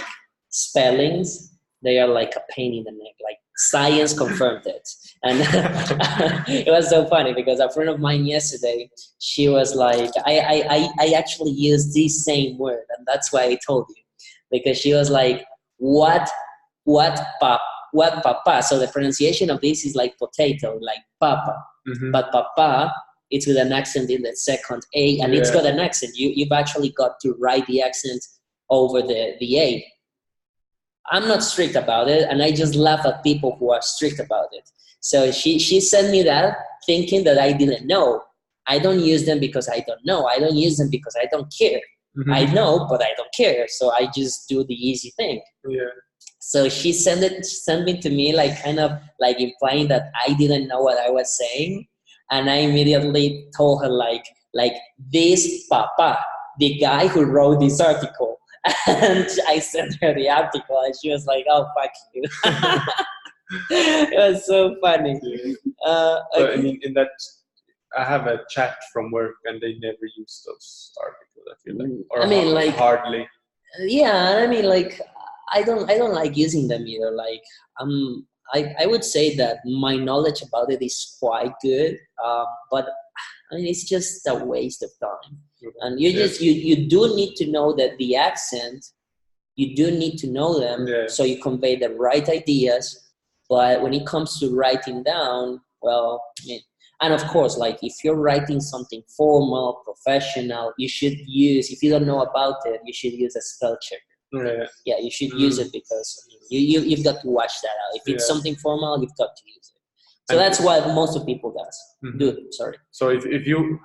[SPEAKER 1] spellings, they are like a pain in the neck. Like science confirmed it. And it was so funny because a friend of mine yesterday, she was like, I actually used this same word, and that's why I told you. Because she was like, what papa? So the pronunciation of this is like potato, like papa. Mm-hmm. But papa, it's with an accent in the second A, and it's got an accent. You've actually got to write the accent over the A. I'm not strict about it, and I just laugh at people who are strict about it. So she sent me that thinking that I didn't know. I don't use them because I don't know. I don't use them because I don't care. Mm-hmm. I know, but I don't care. So I just do the easy thing. Yeah. So she sent me to me like kind of like implying that I didn't know what I was saying. And I immediately told her like this papa, the guy who wrote this article. And I sent her the article and she was like, oh, fuck you. It was so funny.
[SPEAKER 2] Okay. I mean, in that, I have a chat from work and they never use those articles, I feel like. Or I mean, like, hardly.
[SPEAKER 1] Yeah, I mean, like, I don't like using them either. Like, I'm I would say that my knowledge about it is quite good, but I mean, it's just a waste of time. And you do need to know that the accent, you do need to know them, so you convey the right ideas. But when it comes to writing down, well, I mean, and of course, like if you're writing something formal, professional, you should use, if you don't know about it, you should use a spell checker. Yeah, you should use it because you've got to watch that out. If it's something formal, you've got to use it. So that's what most of people do. Sorry.
[SPEAKER 2] So if you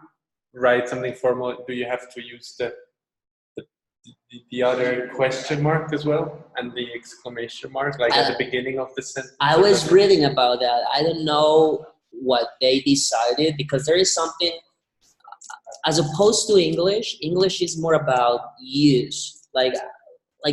[SPEAKER 2] write something formal, do you have to use the other question mark as well and the exclamation mark, like at the beginning of the sentence?
[SPEAKER 1] I was reading about that. I don't know what they decided, because there is something, as opposed to English is more about use. Like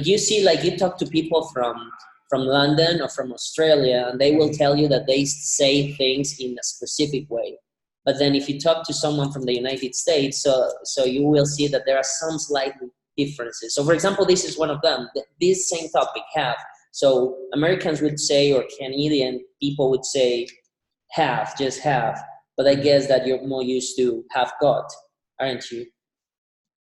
[SPEAKER 1] you see, like you talk to people from London or from Australia, and they will tell you that they say things in a specific way. But then if you talk to someone from the United States, so you will see that there are some slight differences. So for example, this is one of them. This same topic, have. So Americans would say, or Canadian people would say, have, just have. But I guess that you're more used to have got, aren't you?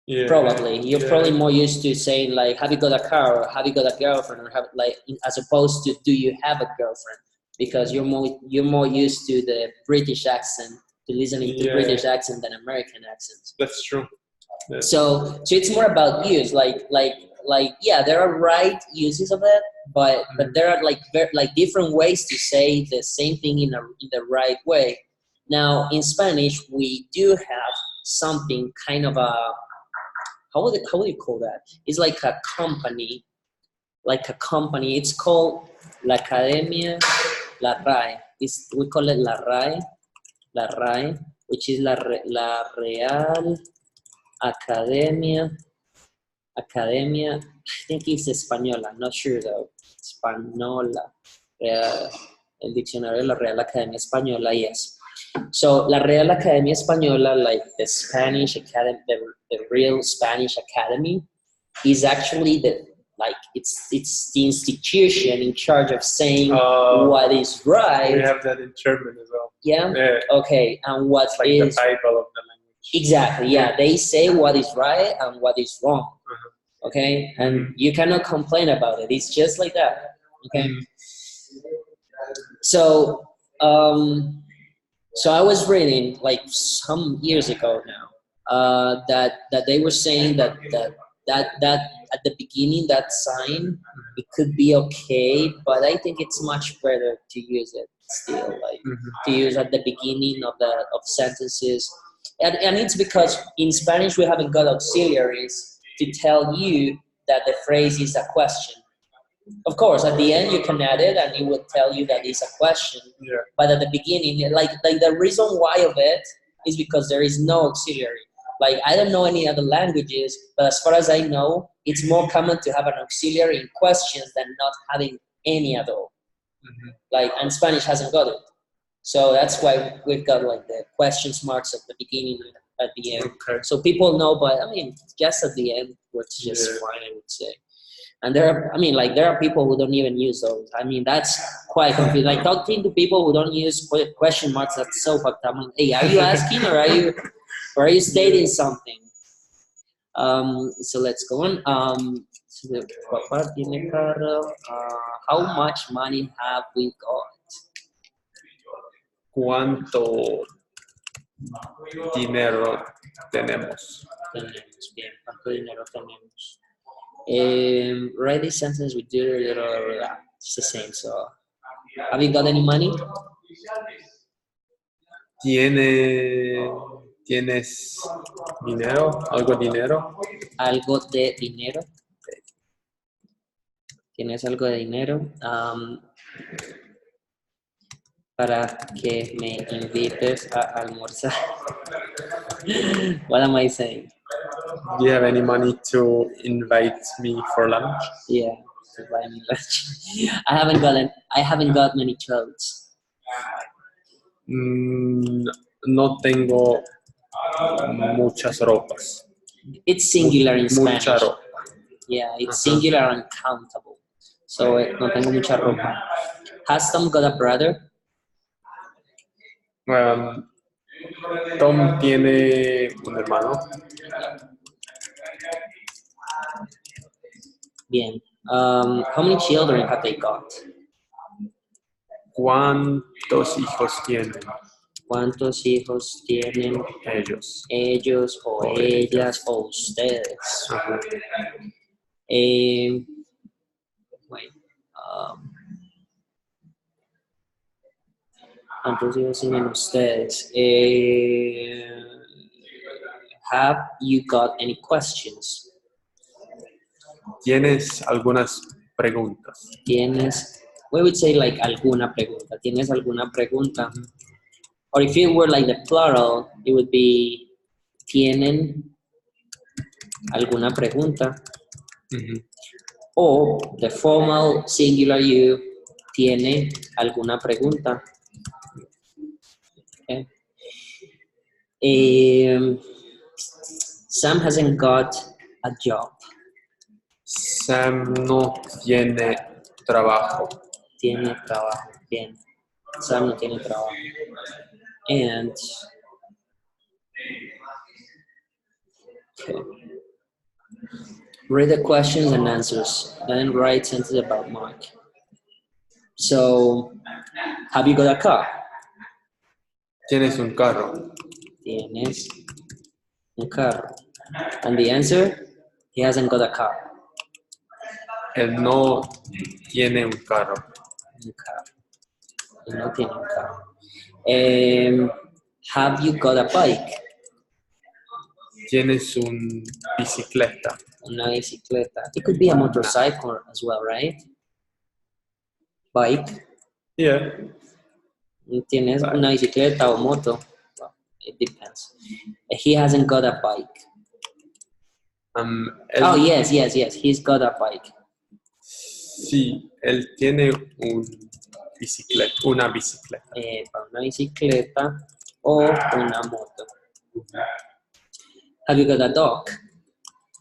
[SPEAKER 2] Yeah.
[SPEAKER 1] Probably. You're probably more used to saying like, have you got a car, or have you got a girlfriend, or have, like, as opposed to do you have a girlfriend? Because you're more used to the British accent, to listening to British accent than American accents.
[SPEAKER 2] That's true. Yeah.
[SPEAKER 1] So it's more about use. Like yeah, there are right uses of it, but there are like different ways to say the same thing in the right way. Now in Spanish we do have something kind of a, how would you call that? It's like a company. It's called La Academia, La RAE. We call it La RAE, which is La Real Academia, I think it's Española, I'm not sure though. Española, el diccionario de la Real Academia Española, yes. So La Real Academia Española, like the Spanish Academy, the real Spanish Academy, is actually it's the institution in charge of saying what is right.
[SPEAKER 2] We have that in German as well.
[SPEAKER 1] Yeah? Okay, and what
[SPEAKER 2] like
[SPEAKER 1] is
[SPEAKER 2] the Bible of the language.
[SPEAKER 1] Exactly, yeah. They say what is right and what is wrong. Okay, and you cannot complain about it. It's just like that. Okay. So I was reading like some years ago now that they were saying that at the beginning that sign, it could be okay, but I think it's much better to use it still, like to use at the beginning of sentences. And it's because in Spanish we haven't got auxiliaries to tell you that the phrase is a question. Of course, at the end you can add it and it will tell you that it's a question.
[SPEAKER 2] Yeah.
[SPEAKER 1] But at the beginning, like the reason why of it is because there is no auxiliary. Like I don't know any other languages, but as far as I know, it's more common to have an auxiliary in questions than not having any at all. Like, and Spanish hasn't got it. So that's why we've got like the question marks at the beginning and at the end.
[SPEAKER 2] Okay.
[SPEAKER 1] So people know, but I mean, just at the end works just fine, I would say. And there are people who don't even use those. I mean, that's quite confusing. Like talking to people who don't use question marks, that's so fucked up. I mean, hey, are you asking or are you stating something? So let's go on. How much money have we got?
[SPEAKER 2] ¿Cuánto dinero tenemos?
[SPEAKER 1] Bien, ¿cuánto dinero tenemos? Write this sentence with it's the same. So, have you got any money?
[SPEAKER 2] ¿Tienes dinero? ¿Algo dinero?
[SPEAKER 1] Algo de dinero. ¿Tienes algo de dinero? Para que me invites a almorzar. What am I saying?
[SPEAKER 2] Do you have any money to invite me for lunch?
[SPEAKER 1] Yeah, to buy me lunch. I haven't got many clothes.
[SPEAKER 2] No tengo muchas ropas.
[SPEAKER 1] It's singular in Spanish.
[SPEAKER 2] Mucha ropa.
[SPEAKER 1] Yeah, it's singular and countable. So no tengo mucha ropa. Has Tom got a brother?
[SPEAKER 2] Tom tiene un hermano.
[SPEAKER 1] Bien. How many children have they got?
[SPEAKER 2] ¿Cuántos hijos tienen?
[SPEAKER 1] ¿Cuántos hijos tienen
[SPEAKER 2] Ellos.
[SPEAKER 1] ellos o ellas o ustedes?
[SPEAKER 2] Ajá.
[SPEAKER 1] Bueno, ¿cuántos hijos tienen ustedes? Have you got any questions?
[SPEAKER 2] ¿Tienes algunas preguntas?
[SPEAKER 1] ¿Tienes, we would say like alguna pregunta? ¿Tienes alguna pregunta? Or if it were like the plural, it would be ¿tienen alguna pregunta? O the formal singular you, ¿tiene alguna pregunta? Okay. Sam hasn't got a job.
[SPEAKER 2] Sam no tiene trabajo.
[SPEAKER 1] Tiene trabajo, bien. Sam no tiene trabajo. And okay. Read the questions and answers, then write sentences about Mark. So, have you got a car?
[SPEAKER 2] ¿Tienes un carro?
[SPEAKER 1] Tienes un carro. And the answer, he hasn't got a car.
[SPEAKER 2] Él no tiene un carro.
[SPEAKER 1] Un carro. Él no tiene un carro. Have you got a bike?
[SPEAKER 2] Tienes una bicicleta.
[SPEAKER 1] Una bicicleta. It could be a motorcycle as well, right? Bike.
[SPEAKER 2] Yeah.
[SPEAKER 1] ¿Tienes una bicicleta o moto? Well, it depends. He hasn't got a bike. Oh, yes. He's got a bike.
[SPEAKER 2] Sí, él tiene una bicicleta.
[SPEAKER 1] Una bicicleta o una moto. Have you got a dog?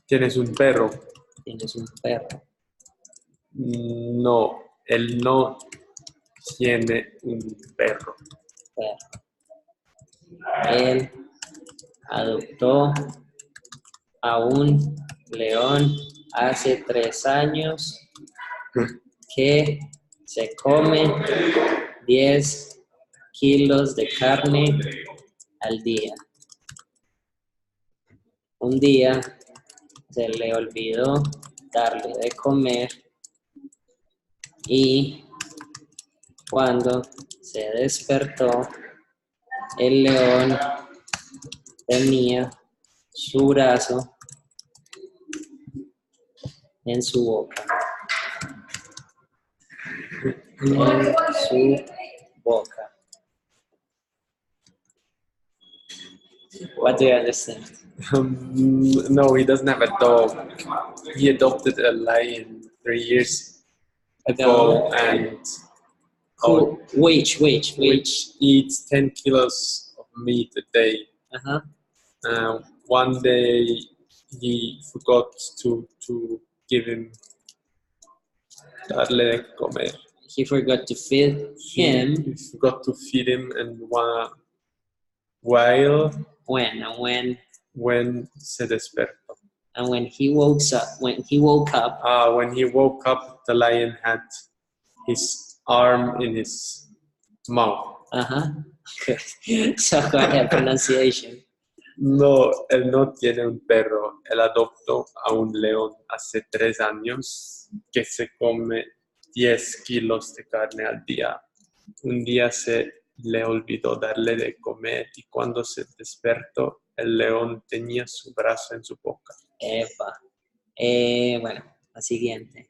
[SPEAKER 2] ¿Tienes un perro?
[SPEAKER 1] Tienes un perro.
[SPEAKER 2] No, él no tiene un perro.
[SPEAKER 1] Él adoptó a un león hace 3 años que se come 10 kilos de carne al día. Un día se le olvidó darle de comer y cuando se despertó, el león tenía su brazo en su boca. En su boca. What do you understand?
[SPEAKER 2] No, he doesn't have a dog. He adopted a lion 3 years ago, and
[SPEAKER 1] which
[SPEAKER 2] eats 10 kilos of meat a day. One day he forgot to give him darle de comer.
[SPEAKER 1] He forgot to feed him.
[SPEAKER 2] He forgot to feed him, and when se despertó.
[SPEAKER 1] And when he woke up,
[SPEAKER 2] the lion had his arm in his mouth.
[SPEAKER 1] Good. So go ahead, pronunciation.
[SPEAKER 2] No, él no tiene un perro. Él adoptó a un león hace 3 años que se come 10 kilos de carne al día. Un día se le olvidó darle de comer y cuando se despertó, el león tenía su brazo en su boca.
[SPEAKER 1] Epa. Bueno, la siguiente.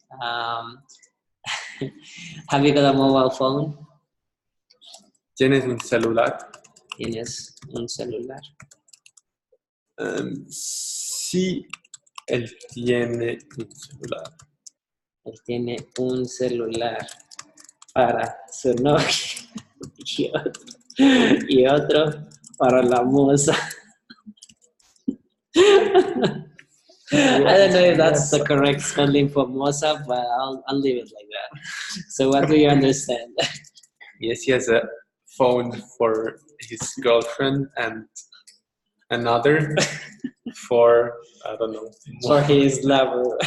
[SPEAKER 1] Have you got a mobile phone?
[SPEAKER 2] ¿Tienes un celular?
[SPEAKER 1] ¿Tienes un celular?
[SPEAKER 2] Sí, él tiene un celular.
[SPEAKER 1] Él tiene un celular para su novia y otro para la moza. I don't know if that's the correct spelling for moza, but I'll leave it like that. So what do you understand?
[SPEAKER 2] Yes, he has a phone for his girlfriend and another for, I don't know.
[SPEAKER 1] For his lover.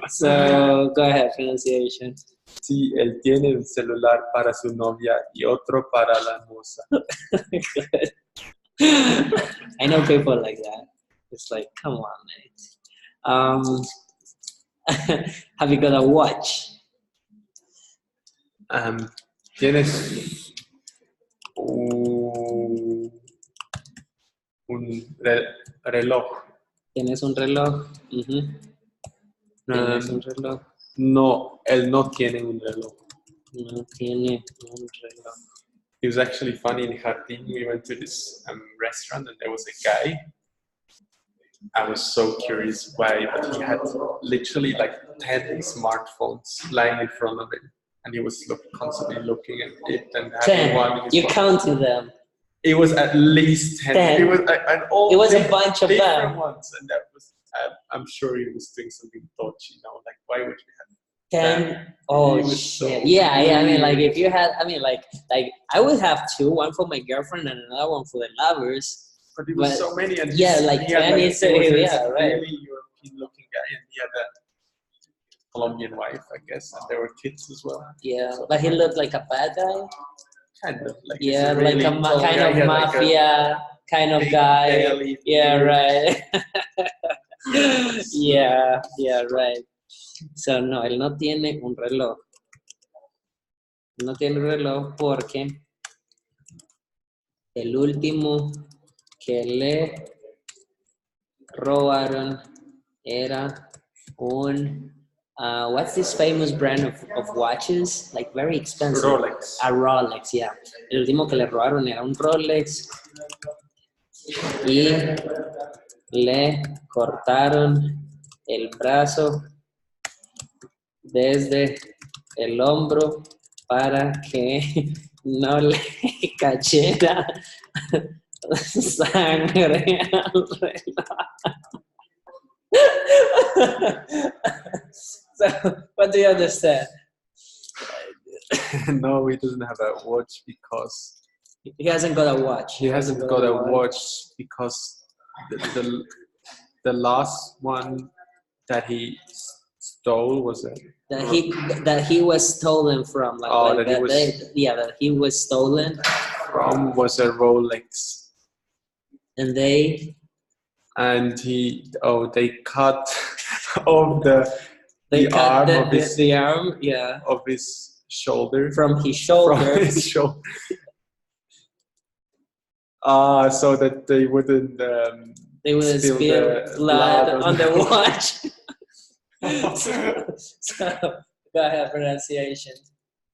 [SPEAKER 1] So go ahead, pronunciation.
[SPEAKER 2] Sí, él tiene un celular para su novia y otro para la moza.
[SPEAKER 1] I know people like that. It's like, come on, mate. Have you got a watch?
[SPEAKER 2] Tienes un reloj.
[SPEAKER 1] ¿Tienes un reloj? ¿Tienes un reloj?
[SPEAKER 2] No, él no tiene un reloj.
[SPEAKER 1] No tiene un reloj.
[SPEAKER 2] It was actually funny in Jardín. We went to this restaurant and there was a guy. I was so curious why, but he had literally like 10 smartphones lying in front of him. And he was constantly looking at it and having
[SPEAKER 1] 10.
[SPEAKER 2] one in his
[SPEAKER 1] You
[SPEAKER 2] pocket.
[SPEAKER 1] counted them.
[SPEAKER 2] It was at least 10.
[SPEAKER 1] 10.
[SPEAKER 2] It was
[SPEAKER 1] It was a bunch of
[SPEAKER 2] different
[SPEAKER 1] them.
[SPEAKER 2] ones, and that was. I'm sure he was doing something dodgy. Like why would you have
[SPEAKER 1] 10. Oh shit! Yeah. I mean, like if you had, like I would have 2, one for my girlfriend and another one for the lovers.
[SPEAKER 2] But it was so many, and
[SPEAKER 1] yeah, like 20. So yeah, right.
[SPEAKER 2] Really European-looking guy, and he had a Colombian wife, I guess, and there were kids as well.
[SPEAKER 1] Yeah, but he looked like a bad guy.
[SPEAKER 2] Kind of like
[SPEAKER 1] yeah,
[SPEAKER 2] really
[SPEAKER 1] like a kind of mafia kind of guy. Yeah, right. yeah, right. So no, él no tiene un reloj. No tiene un reloj porque el último que le robaron era un what's this famous brand of watches? Like very expensive.
[SPEAKER 2] Rolex.
[SPEAKER 1] A Rolex, yeah. El último que le robaron era un Rolex y le cortaron el brazo desde el hombro para que no le cayera sangre al reloj. So, what do you understand?
[SPEAKER 2] No, he doesn't have a watch because
[SPEAKER 1] he hasn't got a watch.
[SPEAKER 2] He hasn't got a watch because the last one that he stole was
[SPEAKER 1] that he was stolen from. That he was stolen
[SPEAKER 2] from was a Rolex.
[SPEAKER 1] And they
[SPEAKER 2] cut off the arm of his shoulder.
[SPEAKER 1] From his shoulder.
[SPEAKER 2] So that they wouldn't
[SPEAKER 1] spill blood on the watch. So, go ahead, pronunciation.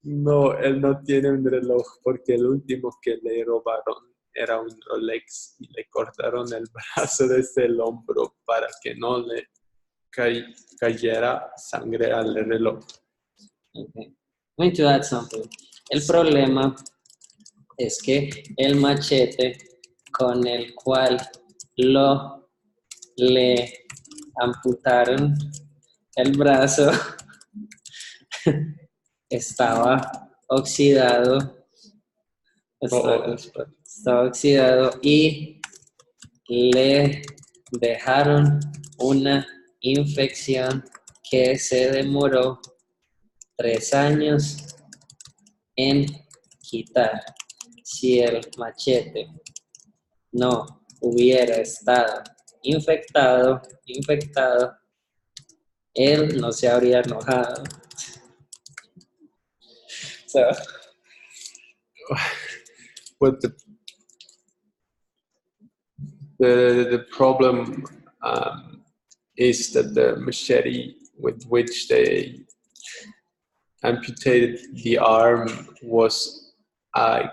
[SPEAKER 2] No, él no tiene un reloj porque el último que le robaron era un Rolex y le cortaron el brazo desde el hombro para que no le cayera sangre al reloj.
[SPEAKER 1] Okay. I'm going to add something. El problema es que el machete con el cual le amputaron el brazo estaba oxidado. Estaba oxidado y le dejaron una infección que se demoró 3 años en quitar. Si el machete no hubiera estado infectado, él no se habría enojado. So,
[SPEAKER 2] but the problem is that the machete with which they amputated the arm was I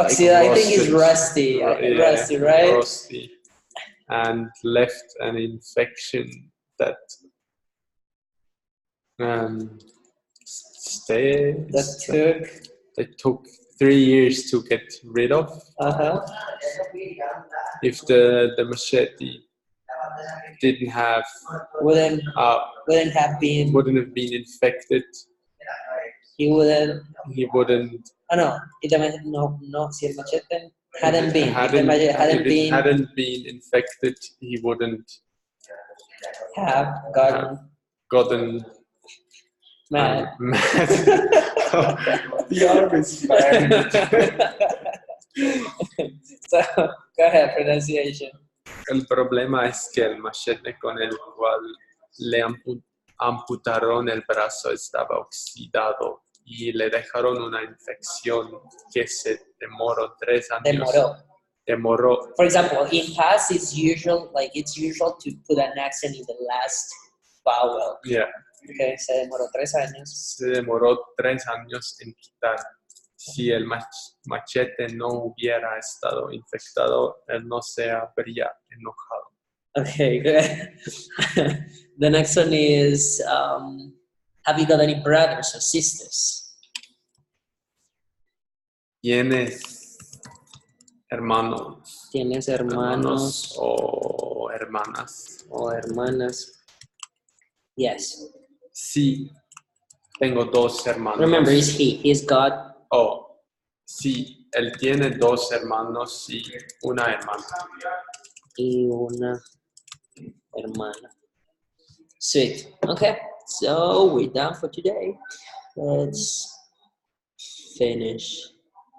[SPEAKER 1] think it's rusty. Rusty, right?
[SPEAKER 2] Rusty, and left an infection that took 3 years to get rid of. If the machete didn't have
[SPEAKER 1] wouldn't have been
[SPEAKER 2] infected,
[SPEAKER 1] he wouldn't.
[SPEAKER 2] Oh
[SPEAKER 1] no, no, si el machete hadn't been,
[SPEAKER 2] if it hadn't been infected, he wouldn't
[SPEAKER 1] have
[SPEAKER 2] gotten
[SPEAKER 1] mad.
[SPEAKER 2] The arm is mad.
[SPEAKER 1] So, go ahead, pronunciation.
[SPEAKER 2] El problema es que el machete con el cual le amputaron el brazo estaba oxidado y le dejaron una infección que se demoró 3 años. Demoró.
[SPEAKER 1] For example, in past, it's usual to put an accent in the last vowel.
[SPEAKER 2] Yeah.
[SPEAKER 1] Okay, se demoró 3 años.
[SPEAKER 2] Se demoró 3 años en quitar. Si el machete no hubiera estado infectado, él no se habría enojado.
[SPEAKER 1] Okay, good. The next one is, have you got any brothers or sisters?
[SPEAKER 2] ¿Tienes hermanos?
[SPEAKER 1] ¿Tienes hermanos
[SPEAKER 2] o hermanas?
[SPEAKER 1] O hermanas. Yes.
[SPEAKER 2] Sí, tengo 2 hermanos.
[SPEAKER 1] Remember, it's he. He's got.
[SPEAKER 2] Oh, sí, él tiene 2 hermanos y una hermana.
[SPEAKER 1] Y una hermana. Sweet. Okay, so we're done for today. Let's finish.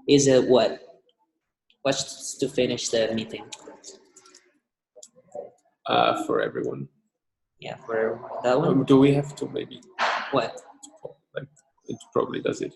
[SPEAKER 1] Is it what? What's to finish the meeting?
[SPEAKER 2] For everyone.
[SPEAKER 1] Yeah, for everyone. That one?
[SPEAKER 2] Do we have to maybe?
[SPEAKER 1] What?
[SPEAKER 2] Like, it probably does it.